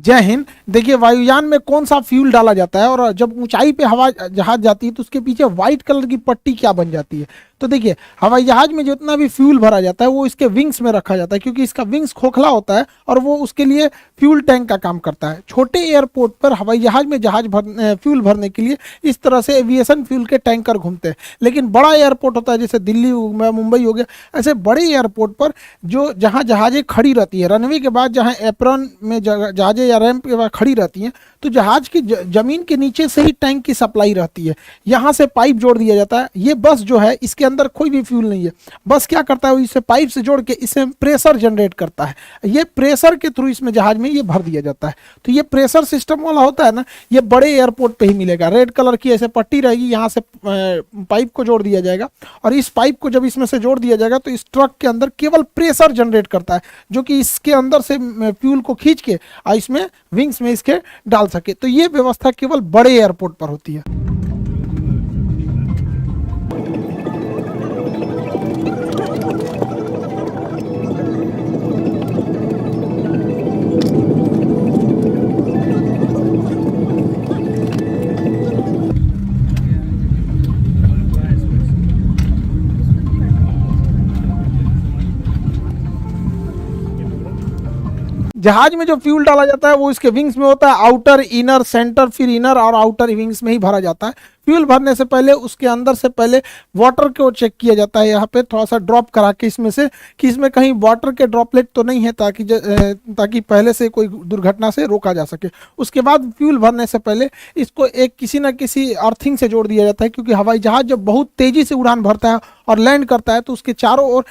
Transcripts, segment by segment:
जय हिंद। देखिए, वायुयान में कौन सा फ्यूल डाला जाता है और जब ऊंचाई पे हवा जहाज जाती है तो उसके पीछे व्हाइट कलर की पट्टी क्या बन जाती है? तो देखिए, हवाई जहाज में जितना भी फ्यूल भरा जाता है वो इसके विंग्स में रखा जाता है, क्योंकि इसका विंग्स खोखला होता है और वो उसके लिए फ्यूल टैंक का काम करता है। छोटे एयरपोर्ट पर हवाई जहाज में फ्यूल भरने के लिए इस तरह से एविएशन फ्यूल के टैंकर घूमते हैं। लेकिन बड़ा एयरपोर्ट होता है, जैसे दिल्ली हो गया, मुंबई हो गया, ऐसे बड़े एयरपोर्ट पर जो जहाँ जहाजें खड़ी रहती है, रनवे के बाद जहाँ एप्रॉन में जहाजें या रैंप के बाद खड़ी रहती हैं, तो जहाज की जमीन के नीचे से ही टैंक की सप्लाई रहती है। यहाँ से पाइप जोड़ दिया जाता है। ये बस जो है, इसके अंदर कोई भी फ्यूल नहीं है। बस क्या करता है, इसे पाइप से जोड़ के इससे प्रेशर जनरेट करता है। ये प्रेशर के थ्रू इसमें जहाज में ये भर दिया जाता है। तो ये प्रेशर सिस्टम वाला होता है ना, ये बड़े एयरपोर्ट पे ही मिलेगा। रेड कलर की ऐसे पट्टी रहेगी, यहाँ से पाइप को जोड़ दिया जाएगा और इस पाइप को जब इसमें से जोड़ दिया जाएगा तो इस ट्रक के अंदर केवल प्रेशर जनरेट करता है, जो कि इसके अंदर से फ्यूल को खींच के इसमें विंग्स में इसके डाल सके। तो ये व्यवस्था केवल बड़े एयरपोर्ट पर होती है। जहाज में जो फ्यूल डाला जाता है वो इसके विंग्स में होता है, आउटर, इनर, सेंटर, फिर इनर और आउटर विंग्स में ही भरा जाता है। फ्यूल भरने से पहले उसके अंदर से पहले वाटर को चेक किया जाता है, यहाँ पे थोड़ा सा ड्रॉप करा के इसमें से कि इसमें कहीं वाटर के ड्रॉपलेट तो नहीं है, ताकि पहले से कोई दुर्घटना से रोका जा सके। उसके बाद फ्यूल भरने से पहले इसको एक किसी न किसी अर्थिंग से जोड़ दिया जाता है, क्योंकि हवाई जहाज जब बहुत तेजी से उड़ान भरता है और लैंड करता है तो उसके चारों ओर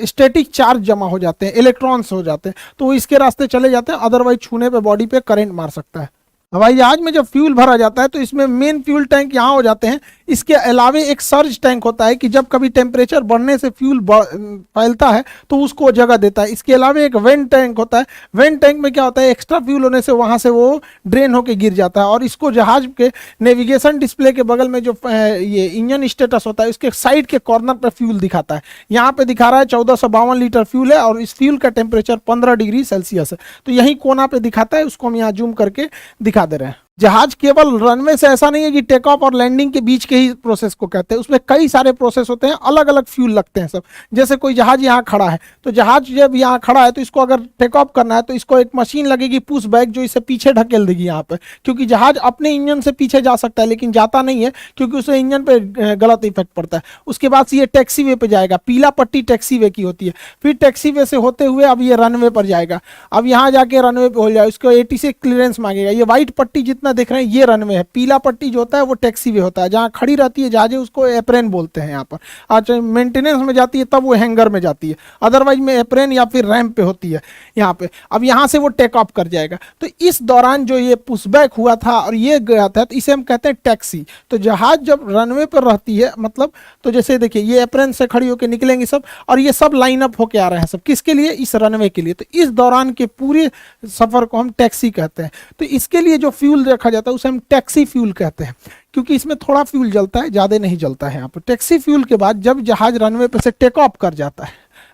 स्टैटिक चार्ज जमा हो जाते हैं, इलेक्ट्रॉन्स हो जाते हैं, तो वो इसके रास्ते चले जाते हैं। अदरवाइज छूने पे बॉडी पे करंट मार सकता है। हवाई जहाज में जब फ्यूल भरा जाता है तो इसमें मेन फ्यूल टैंक यहाँ हो जाते हैं। इसके अलावे एक सर्ज टैंक होता है कि जब कभी टेम्परेचर बढ़ने से फ्यूल फैलता है तो उसको जगह देता है। इसके अलावे एक वेंट टैंक होता है। वेंट टैंक में क्या होता है, एक्स्ट्रा फ्यूल होने से वहाँ से वो ड्रेन होकर गिर जाता है और इसको जहाज के नेविगेशन डिस्प्ले के बगल में जो ये इंजन स्टेटस होता है उसके साइड के कॉर्नर पर फ्यूल दिखाता है। यहाँ पे दिखा रहा है 1452 लीटर फ्यूल है और इस फ्यूल का टेम्परेचर 15 डिग्री सेल्सियस है। तो यही कोना पे दिखाता है, उसको हम यहाँ जूम करके दिखा दे रहे हैं। जहाज केवल रनवे से ऐसा नहीं है कि टेक ऑफ और लैंडिंग के बीच के ही प्रोसेस को कहते हैं, उसमें कई सारे प्रोसेस होते हैं, अलग अलग फ्यूल लगते हैं सब। जैसे कोई जहाज यहाँ खड़ा है, तो जहाज जब यहाँ खड़ा है तो इसको अगर टेक ऑफ करना है तो इसको एक मशीन लगेगी पुश बैक, जो इसे पीछे ढकेल देगी यहाँ पे, क्योंकि जहाज अपने इंजन से पीछे जा सकता है लेकिन जाता नहीं है, क्योंकि उसे इंजन पे गलत इफेक्ट पड़ता है। उसके बाद ये टैक्सी वे पे जाएगा, पीला पट्टी टैक्सी वे की होती है। फिर टैक्सी वे से होते हुए अब ये रनवे पर जाएगा। अब यहाँ जाके रनवे पे हो जाए, उसको ATC क्लियरेंस मांगेगा। ये व्हाइट पट्टी जितना देख रहे हैं ये रनवे है, पीला पट्टी जो होता है वो टैक्सी वे होता है, जहाँ खड़ी रहती है जहाजें उसको एप्रेन बोलते हैं। यहाँ पर आज मेंटेनेंस में जाती है तब वो हैंगर में जाती है, अदरवाइज में एप्रेन या फिर रैंप पे होती है यहाँ पे। अब यहाँ से वो टेक ऑफ कर जाएगा। तो इस दौरान जो ये पुशबैक हुआ था और ये गया था, तो इसे हम कहते हैं टैक्सी। तो जहाज जब रनवे पर रहती है, मतलब तो जैसे देखिए ये एप्रेन से खड़ी होकर निकलेंगे सब, और ये सब लाइन अप होके आ रहे हैं सब, किसके लिए, इस रनवे के लिए। तो इस दौरान के पूरे सफर को हम टैक्सी कहते हैं। तो इसके लिए जो फ्यूल रखा जाता है उसे हम टैक्सी फ्यूल कहते हैं, क्योंकि इसमें थोड़ा फ्यूल जलता है, ज्यादा नहीं जलता है यहाँ पर। टैक्सी फ्यूल के बाद जब जहाज रनवे पे से टेक ऑफ कर जाता है,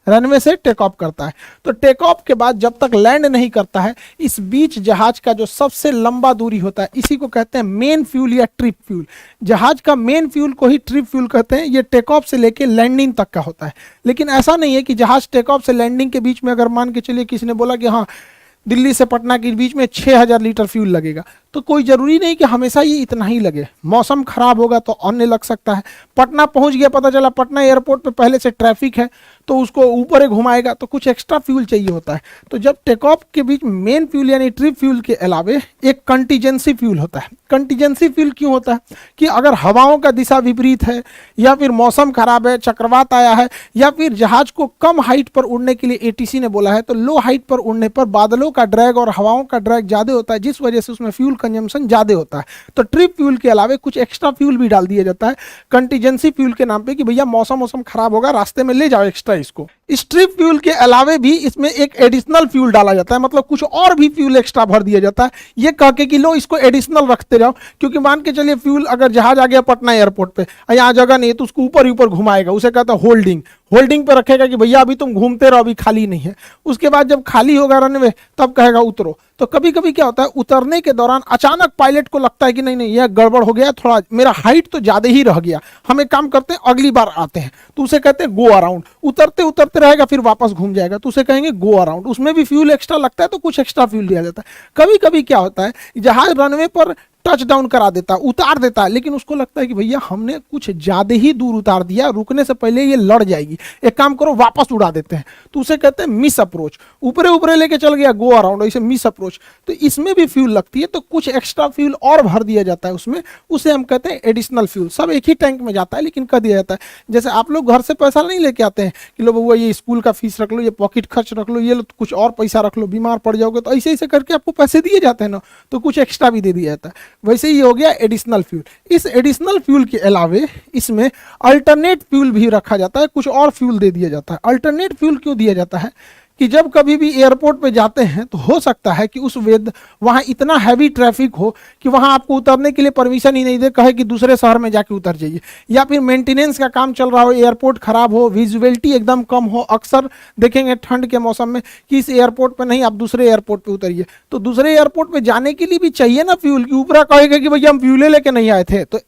रनवे से टेक ऑफ करता है, तो टेक ऑफ के बाद जब तक लैंड नहीं करता है, इस बीच जहाज का जो सबसे लंबा दूरी होता है इसी को कहते हैं मेन फ्यूल या ट्रिप फ्यूल। जहाज का मेन फ्यूल को ही ट्रिप फ्यूल कहते हैं। ये टेक ऑफ से लेके लैंडिंग तक का होता है। लेकिन ऐसा नहीं है कि जहाज टेक ऑफ से लैंडिंग के बीच में अगर मान के चलिए किसी ने बोला कि हाँ दिल्ली से पटना के बीच में 6000 लीटर फ्यूल लगेगा, तो कोई जरूरी नहीं कि हमेशा ये इतना ही लगे। मौसम खराब होगा तो अन्य लग सकता है। पटना पहुंच गया, पता चला पटना एयरपोर्ट पे पहले से ट्रैफिक है, तो उसको ऊपर ही घुमाएगा, तो कुछ एक्स्ट्रा फ्यूल चाहिए होता है। तो जब टेक ऑफ के बीच मेन फ्यूल यानी ट्रिप फ्यूल के अलावे एक कंटीजेंसी फ्यूल होता है। कंटीजेंसी फ्यूल क्यों होता है कि अगर हवाओं का दिशा विपरीत है, या फिर मौसम खराब है, चक्रवात आया है, या फिर जहाज को कम हाइट पर उड़ने के लिए ATC ने बोला है, तो लो हाइट पर उड़ने पर बादलों का ड्रैग और हवाओं का ड्रैग ज्यादा होता है, जिस वजह से उसमें फ्यूल कंजम्पशन ज्यादा होता है। तो ट्रिप फ्यूल के अलावे कुछ एक्स्ट्रा फ्यूल भी डाल दिया जाता है कंटीजेंसी फ्यूल के नाम पे, कि भैया मौसम खराब होगा, रास्ते में ले जाओ एक्स्ट्रा इसको। स्ट्रिप फ्यूल के अलावे भी इसमें एक एडिशनल फ्यूल डाला जाता है, मतलब कुछ और भी फ्यूल एक्स्ट्रा भर दिया जाता है, ये कह के कि लो इसको एडिशनल रखते जाओ, क्योंकि मान के चलिए फ्यूल अगर जहाज आ गया पटना एयरपोर्ट पे, यहाँ जगह नहीं है तो उसको ऊपर ही ऊपर घुमाएगा, उसे कहता है होल्डिंग, होल्डिंग पे रखेगा कि भैया अभी तुम घूमते रहो, अभी खाली नहीं है। उसके बाद जब खाली होगा रनवे तब कहेगा उतरो। तो कभी कभी क्या होता है, उतरने के दौरान अचानक पायलट को लगता है कि नहीं नहीं यह गड़बड़ हो गया, थोड़ा मेरा हाइट तो ज्यादा ही रह गया, हम एक काम करते हैं अगली बार आते हैं, तो उसे कहते हैं गो अराउंड। उतरते उतरते रहेगा फिर वापस घूम जाएगा, तो उसे कहेंगे गो अराउंड। उसमें भी फ्यूल एक्स्ट्रा लगता है तो कुछ एक्स्ट्रा फ्यूल दिया जाता है। कभी कभी क्या होता है, जहाज रनवे पर टच डाउन करा देता है, उतार देता है, लेकिन उसको लगता है कि भैया हमने कुछ ज्यादा ही दूर उतार दिया, रुकने से पहले ये लड़ जाएगी, एक काम करो वापस उड़ा देते हैं, तो उसे कहते हैं मिस अप्रोच। ऊपरे ऊपरे लेके चल गया गो अराउंड, ऐसे मिस अप्रोच। तो इसमें भी फ्यूल लगती है, तो कुछ एक्स्ट्रा फ्यूल और भर दिया जाता है उसमें, उसे हम कहते हैं एडिशनल फ्यूल। सब एक ही टैंक में जाता है लेकिन कर दिया जाता है। जैसे आप लोग घर से पैसा नहीं लेके आते हैं कि लो बउआ ये स्कूल का फीस रख लो, ये पॉकेट खर्च रख लो, ये लो कुछ और पैसा रख लो, बीमार पड़ जाओगे, तो ऐसे ऐसे करके आपको पैसे दिए जाते हैं ना, तो कुछ एक्स्ट्रा भी दे दिया जाता है। वैसे ही हो गया एडिशनल फ्यूल। इस एडिशनल फ्यूल के अलावे इसमें अल्टरनेट फ्यूल भी रखा जाता है, कुछ और फ्यूल दे दिया जाता है। अल्टरनेट फ्यूल क्यों दिया जाता है कि जब कभी भी एयरपोर्ट पे जाते हैं तो हो सकता है कि उस वेद वहाँ इतना हैवी ट्रैफिक हो कि वहाँ आपको उतरने के लिए परमिशन ही नहीं दे, कहे कि दूसरे शहर में जाके उतर जाइए, या फिर मेंटेनेंस का काम चल रहा हो, एयरपोर्ट खराब हो, विजुअलिटी एकदम कम हो। अक्सर देखेंगे ठंड के मौसम में कि इस एयरपोर्ट पे नहीं, आप दूसरे एयरपोर्ट पे उतरिए, तो दूसरे एयरपोर्ट पे जाने के लिए भी चाहिए ना फ्यूल, की ऊपर कहेगा कि भैया हम फ्यूले लेके नहीं आए थे, तो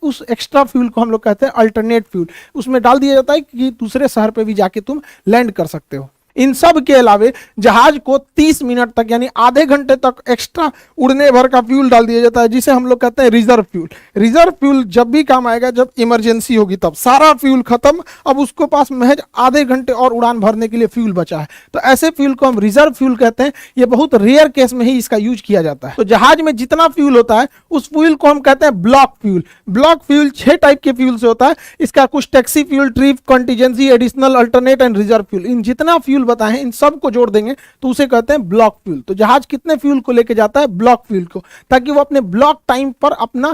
उस एक्स्ट्रा फ्यूल को हम लोग कहते हैं अल्टरनेट फ्यूल। उसमें डाल दिया जाता है कि दूसरे शहर पे भी जाके तुम लैंड कर सकते हो। इन सब के अलावे जहाज को 30 मिनट तक यानी आधे घंटे तक एक्स्ट्रा उड़ने भर का फ्यूल डाल दिया जाता है, जिसे हम लोग कहते हैं रिजर्व फ्यूल। रिजर्व फ्यूल जब भी काम आएगा, जब इमरजेंसी होगी तब, सारा फ्यूल खत्म, अब उसको पास महज आधे घंटे और उड़ान भरने के लिए फ्यूल बचा है, तो ऐसे फ्यूल को हम रिजर्व फ्यूल कहते हैं। ये बहुत रेयर केस में ही इसका यूज किया जाता है। तो जहाज में जितना फ्यूल होता है उस फ्यूल को हम कहते हैं block fuel. Block fuel 6 type के फ्यूल से होता है। इसका कुछ taxi fuel, trip, contingency, additional, alternate and reserve fuel, इन जितना फ्यूल बताए हैं इन सब को जोड़ देंगे तो उसे कहते हैं ब्लॉक फ्यूल। तो जहाज कितने फ्यूल को लेके जाता है? ब्लॉक फ्यूल को, ताकि वो अपने ब्लॉक टाइम पर अपना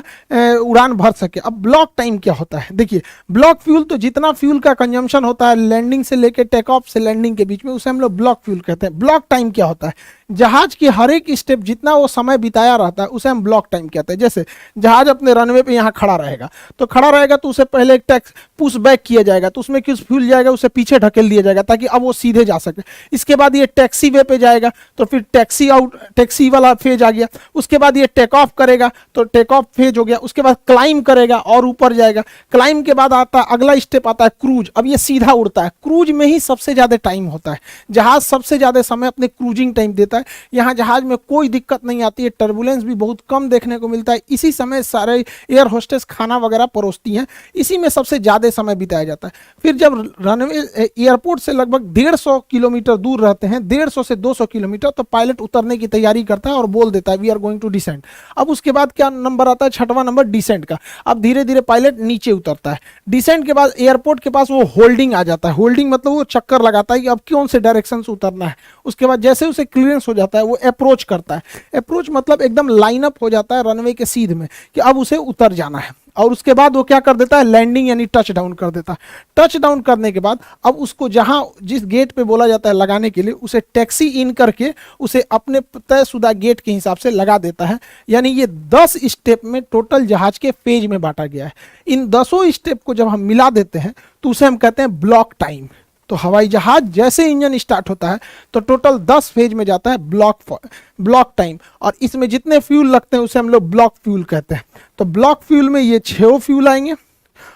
उड़ान भर सके। अब ब्लॉक टाइम क्या होता है? देखिए, ब्लॉक फ्यूल तो जितना फ्यूल का कंजम्पशन होता है लैंडिंग से लेके टेक ऑफ से लैंडिंग के बीच में, उसे हम लोग ब्लॉक फ्यूल कहते हैं। ब्लॉक टाइम क्या होता है? जहाज की हर एक स्टेप जितना वो समय बिताया रहता है उसे हम ब्लॉक टाइम कहते हैं। जैसे जहाज अपने रनवे पे यहाँ खड़ा रहेगा, तो खड़ा रहेगा तो उसे पहले एक टैक्स पुश बैक किया जाएगा, तो उसमें किस फ्यूल जाएगा उसे पीछे ढकेल दिया जाएगा ताकि अब वो सीधे जा सके। इसके बाद ये टैक्सी वे पे जाएगा तो फिर टैक्सी वाला फेज आ गया। उसके बाद ये टेक ऑफ करेगा तो टेक ऑफ फेज हो गया। उसके बाद क्लाइम करेगा और ऊपर जाएगा। क्लाइम के बाद आता अगला स्टेप आता है क्रूज। अब ये सीधा उड़ता है। क्रूज में ही सबसे ज्यादा टाइम होता है। जहाज सबसे ज्यादा समय अपने क्रूजिंग टाइम देता है। यहाँ जहाज में कोई दिक्कत नहीं आती है, टर्बुलेंस भी बहुत कम देखने को मिलता है। इसी समय सारे एयर होस्टेस खाना वगैरह परोसती हैं, इसी में सबसे ज्यादा समय बिताया जाता है। फिर जब रनवे एयरपोर्ट से लगभग 150 किलोमीटर दूर रहते हैं, 150 से 200 किलोमीटर, तो पायलट उतरने की तैयारी करता है और बोल देता है we are going to descend. अब उसके बाद क्या नंबर आता है? 6वां नंबर डिसेंट का। अब धीरे धीरे पायलट नीचे उतरता है। डिसेंट के बाद एयरपोर्ट के पास वो होल्डिंग आ जाता है। होल्डिंग मतलब वो चक्कर लगाता है कि अब कौन से डायरेक्शन से उतरना है। उसके बाद जैसे उसे क्लियरेंस हो जाता है वो अप्रोच करता है। अप्रोच मतलब एकदम लाइन अप हो जाता है रनवे के सीध में कि अब उसे उतर जाना है। और उसके बाद वो क्या कर देता है? लैंडिंग यानी टच डाउन कर देता है। टच डाउन करने के बाद अब उसको जहां जिस गेट पे बोला जाता है लगाने के लिए, उसे टैक्सी इन करके उसे अपने तयशुदा गेट के हिसाब से लगा देता है। यानी ये 10 स्टेप में टोटल जहाज के फेज में बांटा गया है। इन 10 स्टेप को जब हम मिला देते हैं तो उसे हम कहते हैं ब्लॉक टाइम। तो हवाई जहाज जैसे इंजन स्टार्ट होता है तो टोटल 10 फेज में जाता है ब्लॉक टाइम, और इसमें जितने फ्यूल लगते हैं उसे हम लोग ब्लॉक फ्यूल कहते हैं। तो ब्लॉक फ्यूल में ये 6 फ्यूल आएंगे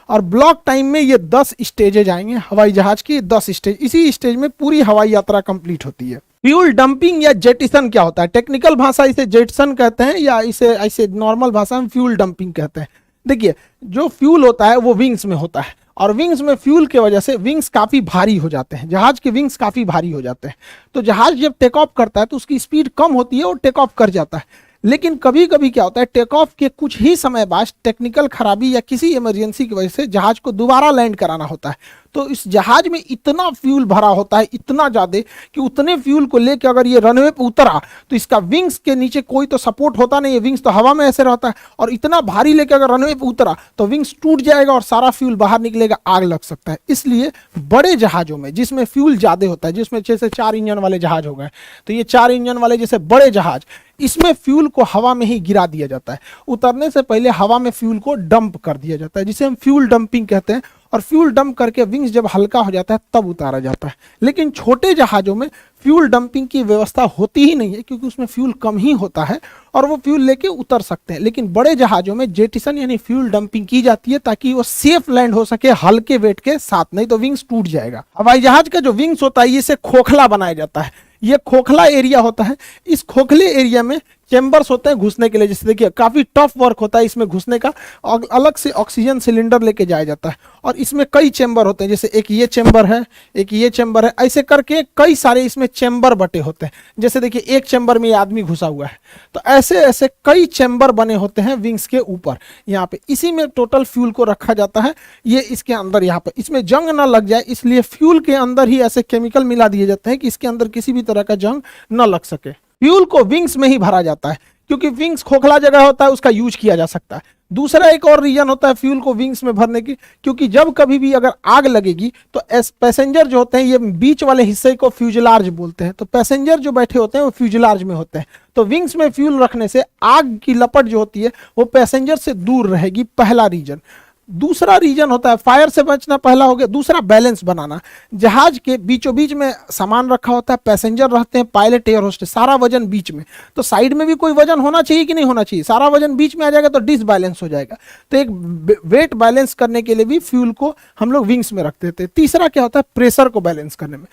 और ब्लॉक टाइम में ये 10 स्टेजेज आएंगे। हवाई जहाज की 10 स्टेज, इसी स्टेज में पूरी हवाई यात्रा कंप्लीट होती है। फ्यूल डंपिंग या जेटिसन क्या होता है? टेक्निकल भाषा इसे जेटिसन कहते हैं या इसे ऐसे नॉर्मल भाषा में फ्यूल डंपिंग कहते हैं। देखिए, जो फ्यूल होता है वो विंग्स में होता है, और विंग्स में फ्यूल के वजह से विंग्स काफी भारी हो जाते हैं। जहाज के विंग्स काफी भारी हो जाते हैं, तो जहाज जब टेक ऑफ करता है तो उसकी स्पीड कम होती है और टेक ऑफ कर जाता है। लेकिन कभी कभी क्या होता है, टेक ऑफ के कुछ ही समय बाद टेक्निकल खराबी या किसी इमरजेंसी की वजह से जहाज को दोबारा लैंड कराना होता है। तो इस जहाज में इतना फ्यूल भरा होता है, इतना ज्यादा कि उतने फ्यूल को लेकर अगर ये रनवे पे उतरा तो इसका विंग्स के नीचे कोई तो सपोर्ट होता नहीं है, विंग्स तो हवा में ऐसे रहता है, और इतना भारी लेकर अगर रनवे पे उतरा तो विंग्स टूट जाएगा और सारा फ्यूल बाहर निकलेगा, आग लग सकता है। इसलिए बड़े जहाजों में जिसमें फ्यूल ज्यादा होता है, जिसमें जैसे 4 इंजन वाले जहाज हो गए, तो ये 4 इंजन वाले जैसे बड़े जहाज, इसमें फ्यूल को हवा में ही गिरा दिया जाता है। उतरने से पहले हवा में फ्यूल को डंप कर दिया जाता है, जिसे हम फ्यूल डंपिंग कहते हैं, और फ्यूल डंप करके विंग्स जब हल्का हो जाता है तब उतारा जाता है। लेकिन छोटे जहाजों में फ्यूल डंपिंग की व्यवस्था होती ही नहीं है, क्योंकि उसमें फ्यूल कम ही होता है और वो फ्यूल लेके उतर सकते हैं। लेकिन बड़े जहाजों में जेटिसन यानी फ्यूल डंपिंग की जाती है ताकि वो सेफ लैंड हो सके हल्के वेट के साथ, नहीं तो विंग्स टूट जाएगा। हवाई जहाज का जो विंग्स होता है इसे खोखला बनाया जाता है, ये खोखला एरिया होता है। इस खोखले एरिया में चेंबर्स होते हैं घुसने के लिए, जैसे देखिए काफी टफ वर्क होता है इसमें घुसने का, और अलग से ऑक्सीजन सिलेंडर लेके जाया जाता है, और इसमें कई चेंबर होते हैं, जैसे एक ये चेंबर है, एक ये चेंबर है, ऐसे करके कई सारे इसमें चेंबर बटे होते हैं। जैसे देखिए एक चेंबर में ये आदमी घुसा हुआ है, तो ऐसे ऐसे कई चेंबर बने होते हैं विंग्स के ऊपर यहाँ पे, इसी में टोटल फ्यूल को रखा जाता है। ये इसके अंदर यहाँ पे, इसमें जंग ना लग जाए इसलिए फ्यूल के अंदर ही ऐसे केमिकल मिला दिए जाते हैं कि इसके अंदर किसी भी तरह का जंग न लग सके। फ्यूल को विंग्स में ही भरा जाता है, क्योंकि विंग्स खोखला जगह होता है, उसका यूज किया जा सकता है। दूसरा एक और रीजन होता है फ्यूल को विंग्स में भरने की, क्योंकि जब कभी भी अगर आग लगेगी तो पैसेंजर जो होते हैं, ये बीच वाले हिस्से को फ्यूजलार्ज बोलते हैं, तो पैसेंजर जो बैठे होते हैं वो फ्यूजलार्ज में होते हैं। तो विंग्स में फ्यूल रखने से आग की लपट जो होती है वो पैसेंजर से दूर रहेगी, पहला रीजन। दूसरा रीजन होता है फायर से बचना, पहला हो गया। दूसरा बैलेंस बनाना, जहाज के बीचों बीच में सामान रखा होता है, पैसेंजर रहते हैं, पायलट, एयर होस्टेस, सारा वजन बीच में, तो साइड में भी कोई वजन होना चाहिए कि नहीं होना चाहिए, सारा वजन बीच में आ जाएगा तो डिसबैलेंस हो जाएगा। तो एक वेट बैलेंस करने के लिए भी फ्यूल को हम लोग विंग्स में रखते थे। तीसरा क्या होता है, प्रेशर को बैलेंस करने में,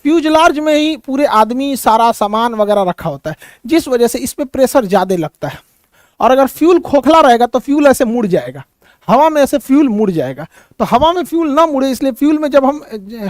फ्यूजलार्ज में ही पूरे आदमी सारा सामान वगैरह रखा होता है, जिस वजह से इस पर प्रेशर ज्यादा लगता है, और अगर फ्यूल खोखला रहेगा तो फ्यूल ऐसे मुड़ जाएगा, हवा में ऐसे फ्यूल मुड़ जाएगा। तो हवा में फ्यूल ना मुड़े इसलिए फ्यूल में जब हम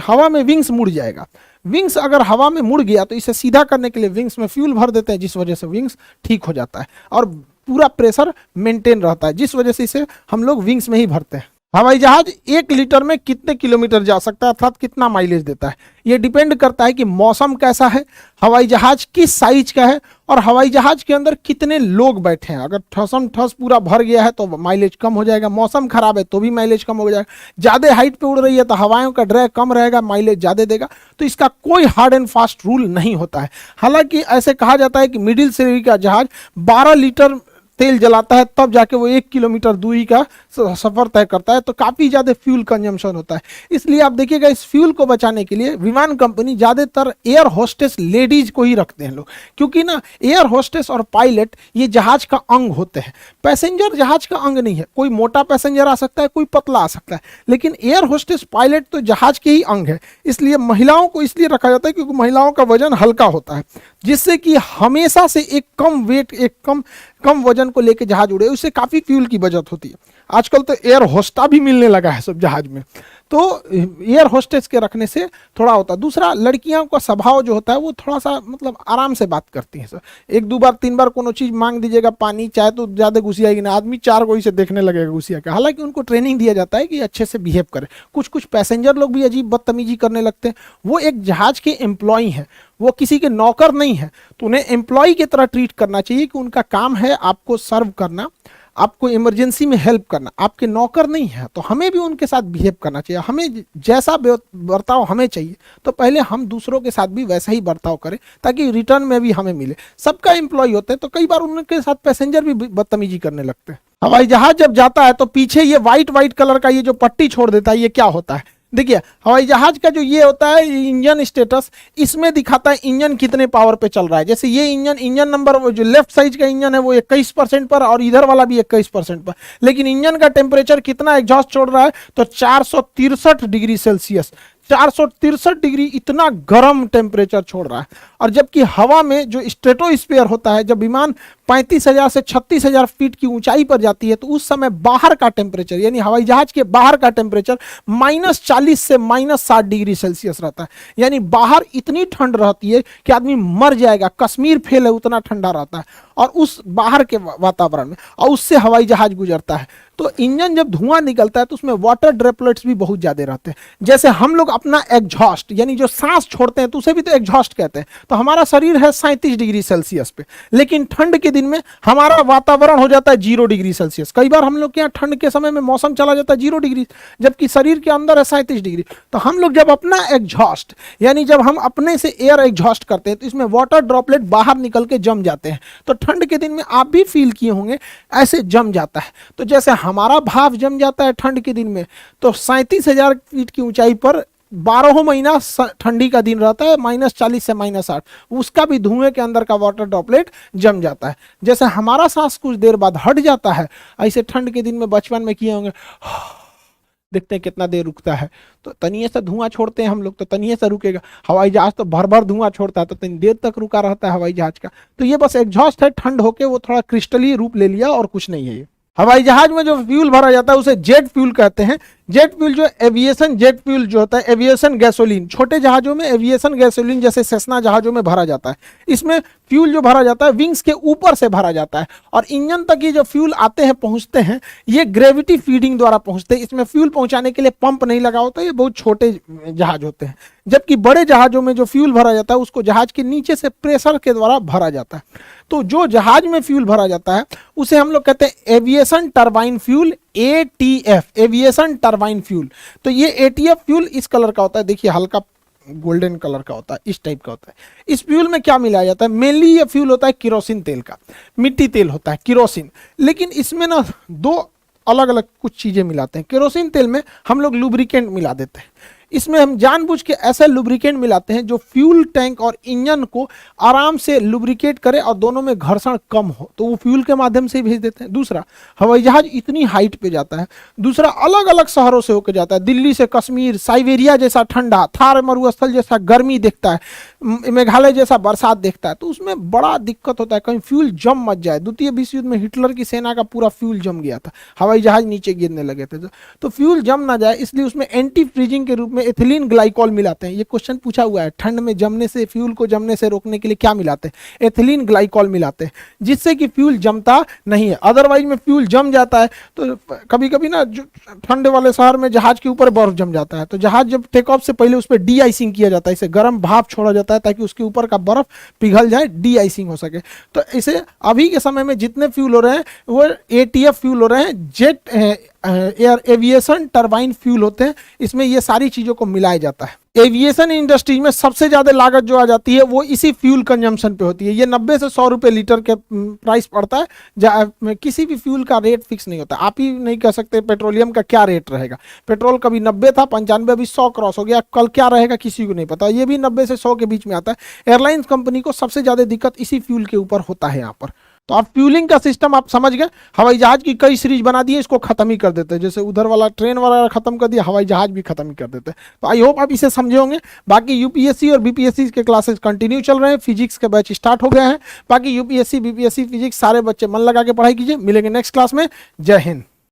हवा में विंग्स मुड़ जाएगा, विंग्स अगर हवा में मुड़ गया तो इसे सीधा करने के लिए विंग्स में फ्यूल भर देते हैं, जिस वजह से विंग्स ठीक हो जाता है और पूरा प्रेशर मेंटेन रहता है, जिस वजह से इसे हम लोग विंग्स में ही भरते हैं। हवाई जहाज 1 लीटर में कितने किलोमीटर जा सकता है, अर्थात कितना माइलेज देता है, ये डिपेंड करता है कि मौसम कैसा है, हवाई जहाज किस साइज का है, और हवाई जहाज के अंदर कितने लोग बैठे हैं। अगर ठसम ठस पूरा भर गया है तो माइलेज कम हो जाएगा, मौसम खराब है तो भी माइलेज कम हो जाएगा, ज्यादा हाइट पे उड़ रही है तो हवाओं का ड्रैग कम रहेगा, माइलेज ज्यादा देगा। तो इसका कोई हार्ड एंड फास्ट रूल नहीं होता है। हालांकि ऐसे कहा जाता है कि मिडिल श्रेणी का जहाज 12 लीटर तेल जलाता है तब जाके वो 1 किलोमीटर दूरी का सफर तय करता है, तो काफी ज्यादा फ्यूल कंजम्पशन होता है। इसलिए आप देखिएगा इस फ्यूल को बचाने के लिए विमान कंपनी ज्यादातर एयर होस्टेस लेडीज को ही रखते हैं लोग, क्योंकि ना एयर होस्टेस और पायलट ये जहाज का अंग होते हैं, पैसेंजर जहाज का अंग नहीं है। कोई मोटा पैसेंजर आ सकता है, कोई पतला आ सकता है, लेकिन एयर होस्टेस पायलट तो जहाज के ही अंग है। इसलिए महिलाओं को इसलिए रखा जाता है क्योंकि महिलाओं का वजन हल्का होता है, जिससे कि हमेशा से एक कम वेट, एक कम वजन को लेकर जहाज उड़े, उससे काफी फ्यूल की बचत होती है। आजकल तो एयर होस्टा भी मिलने लगा है सब जहाज में, तो एयर होस्टेस के रखने से थोड़ा होता है। दूसरा, लड़कियों का स्वभाव जो होता है वो थोड़ा सा मतलब आराम से बात करती हैं सर, 1 2 बार 3 बार कोनो चीज मांग दीजिएगा, पानी चाहे तो ज्यादा घुसियाएगी ना, आदमी 4 कोई से देखने लगेगा घुसिया के। हालांकि उनको ट्रेनिंग दिया जाता है कि अच्छे से बिहेव करें। कुछ पैसेंजर लोग भी अजीब बदतमीजी करने लगते हैं, वो एक जहाज के एम्प्लॉय हैं, वो किसी के नौकर नहीं है, तो उन्हें एम्प्लॉय की तरह ट्रीट करना चाहिए कि उनका काम है आपको सर्व करना, आपको इमरजेंसी में हेल्प करना, आपके नौकर नहीं है। तो हमें भी उनके साथ बिहेव करना चाहिए, हमें जैसा बर्ताव हमें चाहिए तो पहले हम दूसरों के साथ भी वैसा ही बर्ताव करें ताकि रिटर्न में भी हमें मिले। सबका एम्प्लॉय होते हैं तो कई बार उनके साथ पैसेंजर भी बदतमीजी करने लगते हैं। हवाई जहाज जब जाता है तो पीछे ये व्हाइट कलर का ये जो पट्टी छोड़ देता है, ये क्या होता है? देखिए हवाई जहाज का जो ये होता है इंजन स्टेटस, इसमें दिखाता है इंजन कितने पावर पे चल रहा है। जैसे ये इंजन नंबर, वो जो लेफ्ट साइड का इंजन है वो 21% पर और इधर वाला भी 21% पर, लेकिन इंजन का टेम्परेचर कितना एग्जॉस्ट छोड़ रहा है तो 463 डिग्री सेल्सियस, 463 डिग्री, इतना गर्म टेम्परेचर छोड़ रहा है। और जबकि हवा में जो स्ट्रेटोस्फीयर होता है, जब विमान 35,000 से 36,000 फीट की ऊंचाई पर जाती है तो उस समय बाहर का टेम्परेचर यानी हवाई जहाज के बाहर का टेम्परेचर -40 से -60 डिग्री सेल्सियस रहता है। यानी बाहर इतनी ठंड रहती है कि आदमी मर जाएगा, कश्मीर फेल है उतना ठंडा रहता है और उस बाहर के वातावरण में, और उससे हवाई जहाज गुजरता है। तो इंजन जब धुआं निकलता है तो उसमें वाटर ड्रॉपलेट्स भी बहुत ज्यादा रहते हैं। जैसे हम लोग अपना एग्जॉस्ट यानी जो सांस छोड़ते हैं तो उसे भी तो एग्जॉस्ट कहते हैं। तो हमारा शरीर है 37 डिग्री सेल्सियस पे, लेकिन ठंड के दिन में हमारा वातावरण हो जाता है 0 डिग्री सेल्सियस। कई बार हम लोग के यहाँ ठंड के समय में मौसम चला जाता है 0 डिग्री, जबकि शरीर के अंदर है 37 डिग्री। तो हम लोग जब अपना एग्जॉस्ट यानी जब हम अपने से एयर एग्जॉस्ट करते हैं तो इसमें वाटर ड्रॉपलेट बाहर निकल के जम जाते हैं। तो ठंड के दिन में आप भी फील किए होंगे ऐसे जम जाता है। तो जैसे हमारा भाप जम जाता है ठंड के दिन में, तो 37,000 फीट की ऊंचाई पर 12 महीना ठंडी का दिन रहता है, -40 से -60, उसका भी धुएं के अंदर का वाटर ड्रॉपलेट जम जाता है। जैसे हमारा सांस कुछ देर बाद हट जाता है, ऐसे ठंड के दिन में बचपन में किए होंगे, देखते हैं कितना देर रुकता है, तो तनिए से धुआं छोड़ते हैं हम लोग तो तनिए से रुकेगा। हवाई जहाज तो भर भर धुआं छोड़ता है तो तनी देर तक रुका रहता है हवाई जहाज का। तो ये बस एग्जॉस्ट है, ठंड होके वो थोड़ा क्रिस्टली रूप ले लिया और कुछ नहीं है ये। हवाई जहाज में जो फ्यूल भरा जाता है उसे जेट फ्यूल कहते हैं। जेट फ्यूल जो एविएशन जेट फ्यूल जो होता है, एविएशन गैसोलीन, छोटे जहाजों में एविएशन गैसोलीन जैसे सेस्ना जहाजों में भरा जाता है। इसमें फ्यूल जो भरा जाता है विंग्स के ऊपर से भरा जाता है और इंजन तक ये जो फ्यूल आते हैं पहुंचते हैं ये ग्रेविटी फीडिंग द्वारा पहुंचते हैं। इसमें फ्यूल पहुंचाने के लिए पंप नहीं लगा होता, ये बहुत छोटे जहाज होते हैं। जबकि बड़े जहाजों में जो फ्यूल भरा जाता है उसको जहाज के नीचे से प्रेशर के द्वारा भरा जाता है। तो जो जहाज में फ्यूल भरा जाता है उसे हम लोग कहते हैं aviation turbine fuel, ATF, aviation turbine fuel. तो ये ATF फ्यूल इस कलर का होता है, देखिए हल्का गोल्डन कलर का होता है, इस टाइप का होता है। इस फ्यूल में क्या मिलाया जाता है? मेनली ये फ्यूल होता है किरोसिन तेल का, मिट्टी तेल होता है किरोसिन, लेकिन इसमें ना दो अलग अलग कुछ चीजें मिलाते हैं। केरोसिन तेल में हम लोग लुब्रिकेंट मिला देते हैं, इसमें हम जानबूझ के ऐसा लुब्रिकेंट मिलाते हैं जो फ्यूल टैंक और इंजन को आराम से लुब्रिकेट करे और दोनों में घर्षण कम हो, तो वो फ्यूल के माध्यम से भेज देते हैं। दूसरा, हवाई जहाज इतनी हाइट पे जाता है, दूसरा अलग अलग शहरों से होकर जाता है, दिल्ली से कश्मीर, साइबेरिया जैसा ठंडा, थार मरुस्थल जैसा गर्मी देखता है, मेघालय जैसा बरसात देखता है, तो उसमें बड़ा दिक्कत होता है कहीं फ्यूल जम मत जाए। द्वितीय विश्व युद्ध में हिटलर की सेना का पूरा फ्यूल जम गया था, हवाई जहाज नीचे गिरने लगे थे, तो फ्यूल जम ना जाए इसलिए उसमें एंटी फ्रीजिंग के रूप में एथिलीन ग्लाइकॉल मिलाते हैं। ये क्वेश्चन पूछा हुआ है, ठंड में जमने से, फ्यूल को जमने से रोकने के लिए क्या मिलाते हैं? एथिलीन ग्लाइकॉल मिलाते हैं, जिससे कि फ्यूल जमता नहीं है। अदरवाइज में फ्यूल जम जाता है तो कभी कभी ना ठंड वाले शहर में जहाज के ऊपर बर्फ जम जाता है, तो जहाज जब टेक ऑफ से पहले उस पर डी आइसिंग किया जाता है, इसे गर्म भाप छोड़ा जाता है ताकि उसके ऊपर का बर्फ पिघल जाए, डी आइसिंग हो सके। तो इसे अभी के समय में जितने फ्यूल हो रहे हैं वो ATF फ्यूल हो रहे हैं, jet air aviation turbine fuel होते हैं, इसमें ये सारी चीजों को मिलाया जाता है। एविएशन इंडस्ट्री में सबसे ज्यादा लागत जो आ जाती है वो इसी फ्यूल कंजम्पशन पे होती है। ये 90 से 100 रुपए लीटर के प्राइस पड़ता है। किसी भी फ्यूल का रेट फिक्स नहीं होता, आप ही नहीं कह सकते पेट्रोलियम का क्या रेट रहेगा। पेट्रोल कभी 90 था, 95, अभी 100 क्रॉस हो गया, कल क्या रहेगा किसी को नहीं पता। ये भी 90 से 100 के बीच में आता है। एयरलाइंस कंपनी को सबसे ज्यादा दिक्कत इसी फ्यूल के ऊपर होता है यहाँ पर। तो आप फ्यूलिंग का सिस्टम आप समझ गए। हवाई जहाज की कई सीरीज बना दी है, इसको खत्म ही कर देते हैं, जैसे उधर वाला ट्रेन वाला खत्म कर दिया, हवाई जहाज भी खत्म ही कर देते हैं। तो आई होप आप इसे समझे होंगे। बाकी UPSC और BPSC के क्लासेस कंटिन्यू चल रहे हैं, फिजिक्स के बैच स्टार्ट हो गए हैं। बाकी UPSC BPSC फिजिक्स सारे बच्चे मन लगा के पढ़ाई कीजिए। मिलेंगे नेक्स्ट क्लास में। जय हिंद।